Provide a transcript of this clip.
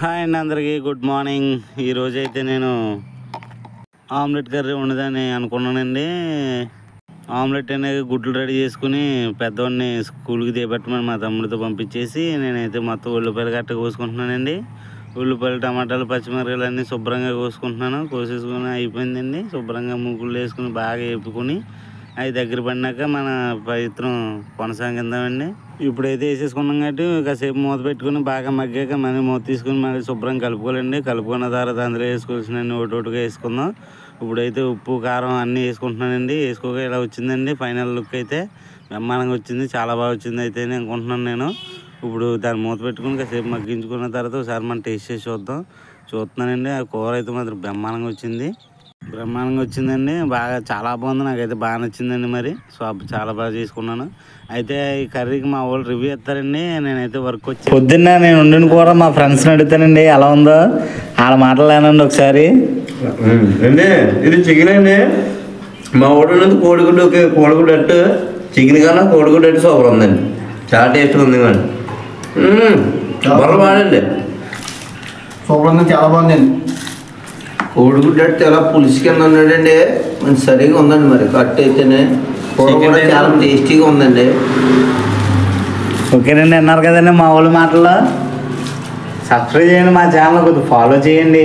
Hi అండి, అందరికీ good morning. ఈరోజైతే నేను ఆమ్లెట్ కర్రీ ఉండదని అనుకున్నానండి. ఆమ్లెట్ అనేది గుడ్లు రెడీ చేసుకుని పెద్దవాడిని స్కూల్కి దిగబెట్టమని మా తమ్ముడితో పంపించేసి నేనైతే మొత్తం ఉల్లిపాయలు గట్ట కోసుకుంటున్నానండి. ఉల్లిపాయలు, టమాటాలు, పచ్చిమిరపకాయలు అన్నీ శుభ్రంగా కోసుకుంటున్నాను. కోసేసుకుని అయిపోయిందండి. శుభ్రంగా ముగ్గులు వేసుకుని బాగా వేపుకొని అవి దగ్గర పడినాక మన ప్రయత్నం కొనసాగిద్దామండి. ఇప్పుడైతే వేసేసుకున్నాం కాబట్టి కాసేపు మూత పెట్టుకుని బాగా మగ్గాక మళ్ళీ మూత తీసుకుని మళ్ళీ శుభ్రంగా కలుపుకోవాలండి. కలుపుకున్న తర్వాత అందులో వేసుకోవాల్సినవి ఒకటిగా వేసుకుందాం. ఇప్పుడైతే ఉప్పు, కారం అన్నీ వేసుకుంటున్నానండి. వేసుకోగా ఇలా వచ్చిందండి. ఫైనల్ లుక్ అయితే బ్రహ్మాండంగా వచ్చింది. చాలా బాగా వచ్చింది అయితే అనుకుంటున్నాను నేను. ఇప్పుడు దాన్ని మూత పెట్టుకుని కాసేపు మగ్గించుకున్న తర్వాత ఒకసారి మనం టేస్ట్ చేసి చూస్తున్నానండి. ఆ కూర అయితే మాత్రం బ్రహ్మాండంగా వచ్చిందండి. బాగా చాలా బాగుంది. నాకైతే బాగా నచ్చిందండి. మరి చాలా బాగా చేసుకున్నాను. అయితే ఈ కర్రీకి మా వాళ్ళు రివ్యూ ఇస్తారండి. నేనైతే వర్క్ వచ్చి పొద్దున్న నేను వండిన కూర మా ఫ్రెండ్స్ని అడుగుతానండి ఎలా ఉందో. వాళ్ళ మాటలేనండి ఒకసారి. అండి ఇది చికెన్ అండి. మా ఊళ్ళో కోడిగుడ్డు అట్టు చికెన్ కన్నా కోడిగుడ్డు అట్టు సూపర్ ఉందండి. చాలా టేస్ట్గా ఉంది కానీ బర్ర బాడండి. సూపర్ ఉంది, చాలా బాగుందండి. కోడిగుడ్డు అట్టు చాలా పులుసు కింద ఉన్నాడండి. మంచి సరిగా ఉందండి. మరి కట్టు అయితేనే కూర కూడా చాలా టేస్టీగా ఉందండి. ఓకేనండి, అన్నారు కదండి మా వాళ్ళ మాటల్లో. సబ్స్క్రైబ్ చేయండి, మా ఛానల్ కొద్దిగా ఫాలో చేయండి.